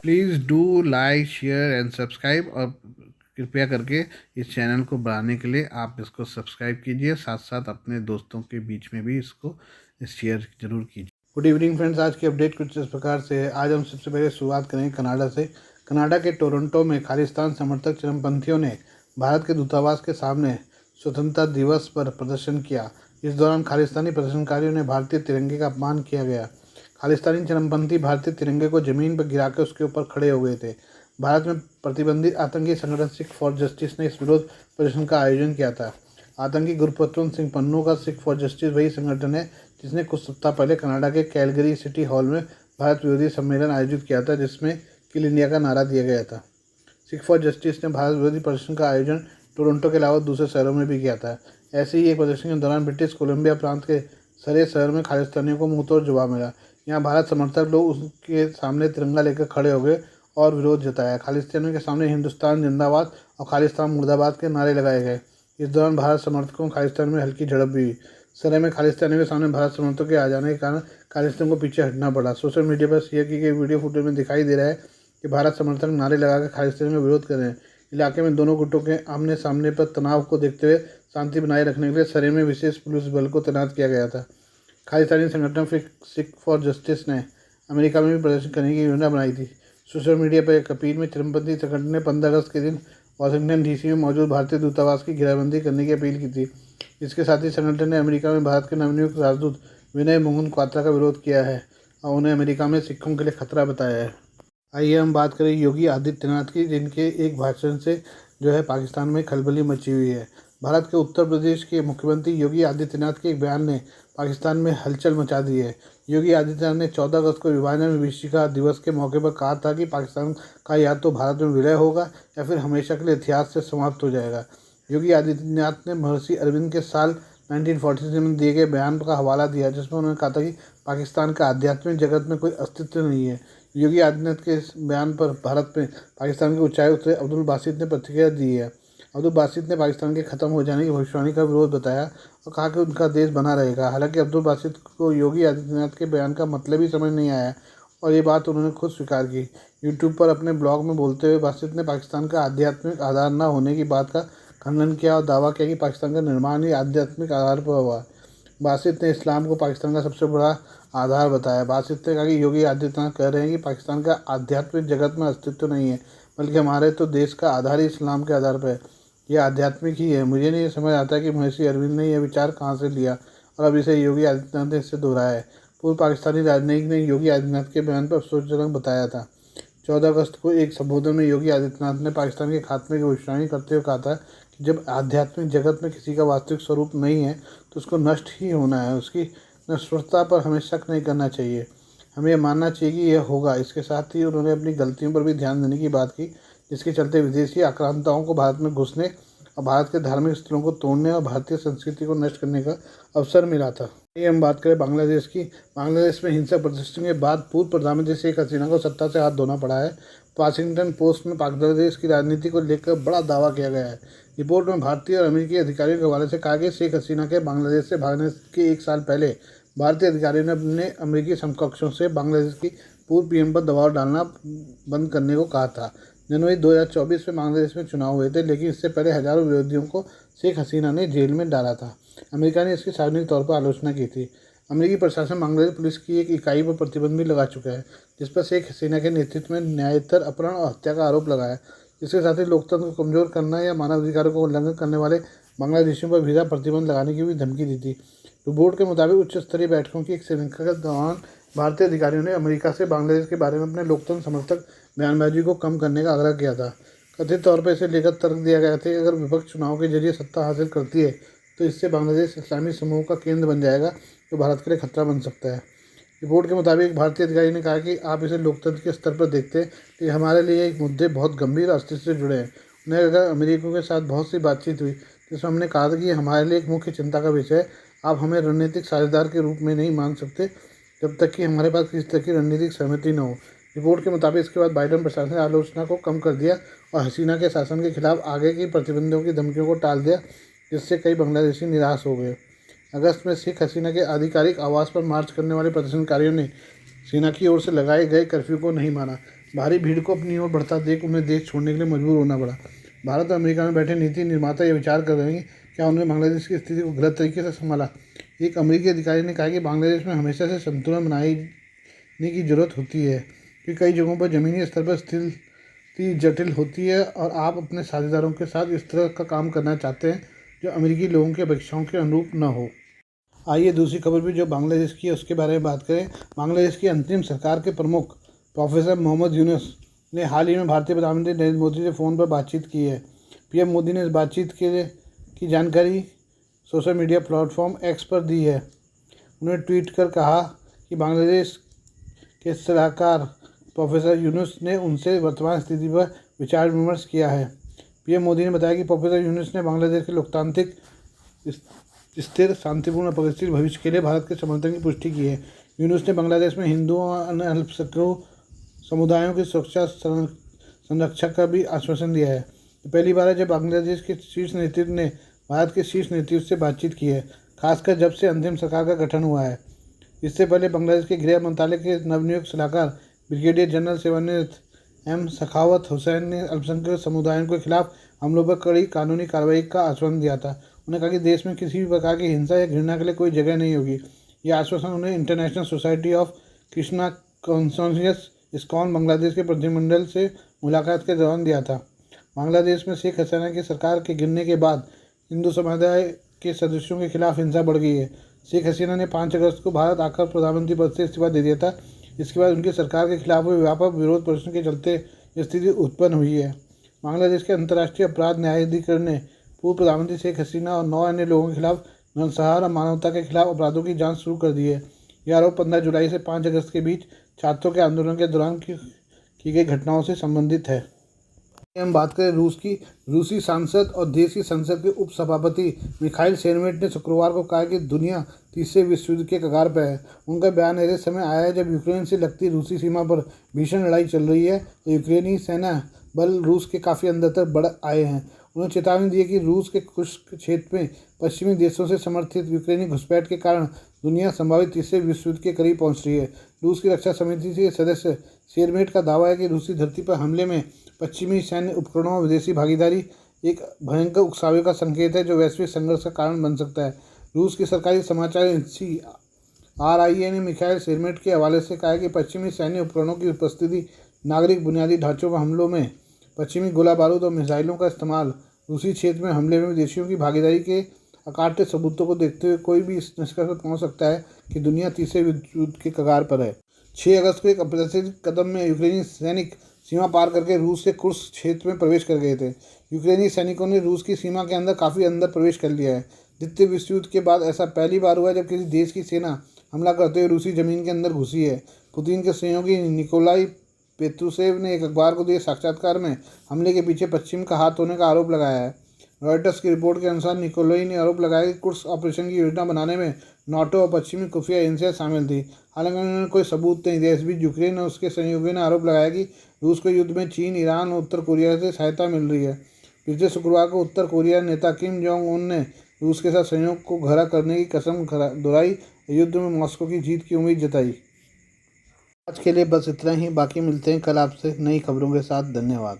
Please do like share and subscribe, और कृपया करके इस चैनल को बढ़ाने के लिए आप इसको सब्सक्राइब कीजिए, साथ साथ अपने दोस्तों के बीच में भी इसको शेयर जरूर कीजिए। गुड इवनिंग फ्रेंड्स, आज की अपडेट कुछ इस प्रकार से है। आज हम सबसे पहले शुरुआत करेंगे कनाडा से। कनाडा के टोरंटो में खालिस्तान समर्थक चरमपंथियों ने भारत के दूतावास के सामने स्वतंत्रता दिवस पर प्रदर्शन किया। इस दौरान खालिस्तानी प्रदर्शनकारियों ने भारतीय तिरंगे का अपमान किया गया। खालिस्तानी चरमपंथी भारतीय तिरंगे को जमीन पर गिराकर उसके ऊपर खड़े हो गए थे। भारत में प्रतिबंधित आतंकी संगठन सिख फॉर जस्टिस ने इस विरोध प्रदर्शन का आयोजन किया था। आतंकी गुरपतवंत सिंह पन्नू का सिख फॉर जस्टिस वही संगठन है जिसने कुछ सप्ताह पहले कनाडा के कैलगरी सिटी हॉल में भारत विरोधी सम्मेलन आयोजित किया था, जिसमें किल इंडिया का नारा दिया गया था। सिख फॉर जस्टिस ने भारत विरोधी प्रदर्शन का आयोजन टोरंटो के अलावा दूसरे शहरों में भी किया था। ऐसे ही एक प्रदर्शन के दौरान ब्रिटिश कोलंबिया प्रांत के सरे शहर में खालिस्तानियों को मुंहतोड़ जवाब मिला। यहाँ भारत समर्थक लोग उसके सामने तिरंगा लेकर खड़े हो गए और विरोध जताया। खालिस्तानियों के सामने हिंदुस्तान जिंदाबाद और खालिस्तान मुर्दाबाद के नारे लगाए गए। इस दौरान भारत समर्थकों खालिस्तान में हल्की झड़प भी हुई। सरे में खालिस्तानियों के सामने भारत समर्थकों के आ जाने के कारण खालिस्तान को पीछे हटना पड़ा। सोशल मीडिया पर शेयर की गई वीडियो फुटेज में दिखाई दे रहा है कि भारत समर्थक नारे लगाकर खालिस्तान में विरोध कर रहे हैं। इलाके में दोनों गुटों के आमने सामने पर तनाव को देखते हुए शांति बनाए रखने के लिए सरे में विशेष पुलिस बल को तैनात किया गया था। खालिस्तानी संगठन सिख फॉर जस्टिस ने अमेरिका में भी प्रदर्शन करने की योजना बनाई थी। सोशल मीडिया पर एक अपील में चरमपंथी संगठन ने 15 अगस्त के दिन वाशिंगटन डीसी में मौजूद भारतीय दूतावास की घेराबंदी करने की अपील की थी। इसके साथ ही संगठन ने अमेरिका में भारत के नवनियुक्त राजदूत विनय मोहन क्वात्रा का विरोध किया है और उन्हें अमेरिका में सिखों के लिए खतरा बताया है। आइए हम बात करें योगी आदित्यनाथ की, जिनके एक भाषण से पाकिस्तान में खलबली मची हुई है। भारत के उत्तर प्रदेश के मुख्यमंत्री योगी आदित्यनाथ के एक बयान ने पाकिस्तान में हलचल मचा दी है। योगी आदित्यनाथ ने 14 अगस्त को विभाजन विभीषिका दिवस के मौके पर कहा था कि पाकिस्तान का या तो भारत में विलय होगा या फिर हमेशा के लिए इतिहास से समाप्त हो जाएगा। योगी आदित्यनाथ ने महर्षि अरविंद के साल 1946 में दिए गए बयान का हवाला दिया, जिसमें उन्होंने कहा था कि पाकिस्तान का आध्यात्मिक जगत में कोई अस्तित्व नहीं है। योगी आदित्यनाथ के इस बयान पर भारत में पाकिस्तान के उच्चायुक्त अब्दुल बासित ने प्रतिक्रिया दी है। अब्दुल बासित ने पाकिस्तान के खत्म हो जाने की भविष्यवाणी का विरोध बताया और कहा कि उनका देश बना रहेगा। हालांकि अब्दुल बासित को योगी आदित्यनाथ के बयान का मतलब ही समझ नहीं आया और ये बात उन्होंने खुद स्वीकार की। यूट्यूब पर अपने ब्लॉग में बोलते हुए बासित ने पाकिस्तान का आध्यात्मिक आधार न होने की बात का खंडन किया और दावा किया कि पाकिस्तान का निर्माण ही आध्यात्मिक आधार पर हुआ। बासित ने इस्लाम को पाकिस्तान का सबसे बड़ा आधार बताया। बासित ने कहा कि योगी आदित्यनाथ कह रहे हैं कि पाकिस्तान का आध्यात्मिक जगत में अस्तित्व नहीं है, बल्कि हमारे तो देश का आधार ही इस्लाम के आधार पर है। यह आध्यात्मिक ही है। मुझे नहीं समझ आता कि महर्षि अरविंद ने यह विचार कहाँ से लिया और अब इसे योगी आदित्यनाथ ने इससे दोहराया है। पूर्व पाकिस्तानी राजनयिक ने योगी आदित्यनाथ के बयान पर अफसोसजनक बताया था। 14 अगस्त को एक संबोधन में योगी आदित्यनाथ ने पाकिस्तान के खात्मे की भविष्यवाणी करते हुए कहा था कि जब आध्यात्मिक जगत में किसी का वास्तविक स्वरूप नहीं है तो उसको नष्ट ही होना है। उसकी नश्वरता पर हमें शक नहीं करना चाहिए, हमें यह मानना चाहिए कि यह होगा। इसके साथ ही उन्होंने अपनी गलतियों पर भी ध्यान देने की बात की, जिसके चलते विदेशी आक्रांताओं को भारत में घुसने और भारत के धार्मिक स्थलों को तोड़ने और भारतीय संस्कृति को नष्ट करने का अवसर मिला था। ये हम बात करें बांग्लादेश की। बांग्लादेश में हिंसक प्रदर्शन के बाद पूर्व प्रधानमंत्री शेख हसीना को सत्ता से हाथ धोना पड़ा है। वाशिंगटन पोस्ट में बांग्लादेश की राजनीति को लेकर बड़ा दावा किया गया है। रिपोर्ट में भारतीय और अमेरिकी अधिकारियों के हवाले से कहा गया शेख हसीना के बांग्लादेश से भागने के एक साल पहले भारतीय अधिकारियों ने अपने अमेरिकी समकक्षों से बांग्लादेश की पूर्व पीएम पर दबाव डालना बंद करने को कहा था। जनवरी 2024 में बांग्लादेश में चुनाव हुए थे, लेकिन इससे पहले हजारों विरोधियों को शेख हसीना ने जेल में डाला था। अमेरिका ने इसकी सार्वजनिक तौर पर आलोचना की थी। अमेरिकी प्रशासन बांग्लादेश पुलिस की एक इकाई पर प्रतिबंध भी लगा चुका है, जिस पर शेख हसीना के नेतृत्व में न्यायोत्तर अपहरण और हत्या का आरोप लगाया। इसके साथ ही लोकतंत्र को कमजोर करना या मानवाधिकारों को उल्लंघन करने वाले बांग्लादेशियों पर वीजा प्रतिबंध लगाने की भी धमकी दी थी। रिपोर्ट के मुताबिक उच्च स्तरीय बैठकों की एक श्रृंखला के दौरान भारतीय अधिकारियों ने अमेरिका से बांग्लादेश के बारे में अपने लोकतंत्र समर्थक बयानबाजी को कम करने का आग्रह किया था। कथित तौर पर इसे लेकर तर्क दिया गया था कि अगर विपक्ष चुनाव के जरिए सत्ता हासिल करती है तो इससे बांग्लादेश इस्लामी समूह का केंद्र बन जाएगा, जो भारत के लिए खतरा बन सकता है। रिपोर्ट के मुताबिक भारतीय अधिकारी ने कहा कि आप इसे लोकतंत्र के स्तर पर देखते हैं, लेकिन हमारे लिए एक मुद्दे बहुत गंभीर और अस्तित्व से जुड़े हैं। उन्हें अगर अमेरिका के साथ बहुत सी बातचीत हुई जिसमें हमने कहा था कि हमारे लिए एक मुख्य चिंता का विषय है। आप हमें रणनीतिक साझेदार के रूप में नहीं मान सकते जब तक कि हमारे पास किसी तरह की रणनीतिक सहमति न हो। रिपोर्ट के मुताबिक इसके बाद बाइडेन प्रशासन ने आलोचना को कम कर दिया और हसीना के शासन के खिलाफ आगे की प्रतिबंधों की धमकियों को टाल दिया, जिससे कई बांग्लादेशी निराश हो गए। अगस्त में शेख हसीना के आधिकारिक आवास पर मार्च करने वाले प्रदर्शनकारियों ने सेना की ओर से लगाए गए कर्फ्यू को नहीं माना। भारी भीड़ को अपनी ओर बढ़ता देख उन्हें देश छोड़ने के लिए मजबूर होना पड़ा। भारत और अमेरिका में बैठे नीति निर्माता ये विचार कर रहे हैं कि क्या उन्होंने बांग्लादेश की स्थिति को गलत तरीके से संभाला। एक अमेरिकी अधिकारी ने कहा कि बांग्लादेश में हमेशा से संतुलन बनाने की जरूरत होती है, क्योंकि कई जगहों पर ज़मीनी स्तर पर स्थिति जटिल होती है और आप अपने साझेदारों के साथ इस तरह का काम करना चाहते हैं जो अमेरिकी लोगों की अपेक्षाओं के अनुरूप न हो। आइए दूसरी खबर भी जो बांग्लादेश की है उसके बारे में बात करें। बांग्लादेश की अंतरिम सरकार के प्रमुख प्रोफेसर मोहम्मद यूनुस ने हाल ही में भारतीय प्रधानमंत्री नरेंद्र मोदी से फ़ोन पर बातचीत की है। पीएम मोदी ने इस बातचीत की जानकारी सोशल मीडिया प्लेटफॉर्म एक्स पर दी है। उन्होंने ट्वीट कर कहा कि बांग्लादेश के सलाहकार प्रोफेसर यूनुस ने उनसे वर्तमान स्थिति पर विचार विमर्श किया है। पीएम मोदी ने बताया कि प्रोफेसर यूनुस ने बांग्लादेश के लोकतांत्रिक स्थिर, शांतिपूर्ण और प्रगतिशील भविष्य के लिए भारत के समर्थन की पुष्टि की है। यूनुस ने बांग्लादेश में हिंदुओं और अन्य अल्पसंख्यक समुदायों की सुरक्षा संरक्षण का भी आश्वासन दिया है। पहली बार है जब बांग्लादेश के शीर्ष नेतृत्व ने भारत के शीर्ष नेतृत्व से बातचीत की है, खासकर जब से अंतिम सरकार का गठन हुआ है। इससे पहले बांग्लादेश के गृह मंत्रालय के नवनियुक्त सलाहकार ब्रिगेडियर जनरल सेवानिवृत्त एम सखावत हुसैन ने अल्पसंख्यक समुदायों के खिलाफ हमलों पर कड़ी कानूनी कार्रवाई का आश्वासन दिया था। उन्होंने कहा कि देश में किसी भी प्रकार की हिंसा या घृणा के लिए कोई जगह नहीं होगी। यह आश्वासन उन्हें International Society of Krishna consciousness ISKCON Bangladesh के प्रतिनिधिमंडल से मुलाकात के दौरान दिया था। बांग्लादेश में शेख हसीना की सरकार के गिरने के बाद हिंदू समुदाय के सदस्यों के खिलाफ हिंसा बढ़ गई है। शेख हसीना ने 5 अगस्त को भारत आकर प्रधानमंत्री पद से इस्तीफा दे दिया था। इसके बाद उनकी सरकार के खिलाफ हुए व्यापक विरोध प्रदर्शन के चलते स्थिति उत्पन्न हुई है। बांग्लादेश के अंतर्राष्ट्रीय अपराध न्यायाधिकरण ने पूर्व प्रधानमंत्री शेख हसीना और 9 अन्य लोगों के खिलाफ नरसंहार और मानवता के खिलाफ अपराधों की जांच शुरू कर दी है। यह आरोप 15 जुलाई से 5 अगस्त के बीच छात्रों के आंदोलन के दौरान की गई घटनाओं से संबंधित है। हम बात करें रूसी सांसद और देश की संसद के उपसभापति मिखाइल शेरमेट ने शुक्रवार को कहा कि दुनिया तीसरे विश्व युद्ध के कगार पर है। उनका बयान ऐसे समय आया है जब यूक्रेन से लगती रूसी सीमा पर भीषण लड़ाई चल रही है और यूक्रेनी सेना बल रूस के काफ़ी अंदर तक बढ़ आए हैं। उन्होंने चेतावनी दी कि रूस के कुछ क्षेत्र में पश्चिमी देशों से समर्थित यूक्रेनी घुसपैठ के कारण दुनिया संभावित तीसरे विश्व युद्ध के करीब पहुंच रही है। रूस की रक्षा समिति के सदस्य शेरमेट का दावा है कि रूसी धरती पर हमले में पश्चिमी सैन्य उपकरणों और विदेशी भागीदारी एक भयंकर उकसावे का संकेत है जो वैश्विक संघर्ष का कारण बन सकता है। रूस की सरकारी समाचार एजेंसी RIA ने मिखाइल शेरमेट के हवाले से कहा कि पश्चिमी सैन्य उपकरणों की उपस्थिति, नागरिक बुनियादी ढांचों पर हमलों में पश्चिमी गोला बारूद और मिसाइलों का इस्तेमाल, रूसी क्षेत्र में हमले में विदेशियों की भागीदारी के अकाट्य सबूतों को देखते हुए कोई भी इस निष्कर्ष पर पहुंच सकता है कि दुनिया तीसरे विश्व युद्ध के कगार पर है। 6 अगस्त को एक अप्रत्याशित कदम में यूक्रेनी सैनिक सीमा पार करके रूस के कुर्स्क क्षेत्र में प्रवेश कर गए थे। यूक्रेनी सैनिकों ने रूस की सीमा के अंदर काफ़ी अंदर प्रवेश कर लिया है। द्वितीय विश्व युद्ध के बाद ऐसा पहली बार हुआ है जब किसी देश की सेना हमला करते हुए रूसी ज़मीन के अंदर घुसी है। पुतिन के सहयोगी निकोलाई पेत्रुसेव ने एक अखबार को दिए साक्षात्कार में हमले के पीछे पश्चिम का हाथ होने का आरोप लगाया है। रॉयटर्स की रिपोर्ट के अनुसार निकोलाई ने आरोप लगाया कि कुर्स्क ऑपरेशन की योजना बनाने में नाटो और पश्चिमी खुफिया एजेंसियां शामिल थी। हालांकि उन्होंने कोई सबूत नहीं दिया। इस बीच यूक्रेन और उसके सहयोगियों ने आरोप लगाया कि रूस को युद्ध में चीन, ईरान और उत्तर कोरिया से सहायता मिल रही है। पिछले शुक्रवार को उत्तर कोरिया नेता किम जोंग उन ने रूस के साथ सहयोग को खरा करने की कसम दोहराई, युद्ध में मॉस्को की जीत की उम्मीद जताई। आज के लिए बस इतना ही। बाकी मिलते हैं कल आपसे नई खबरों के साथ। धन्यवाद।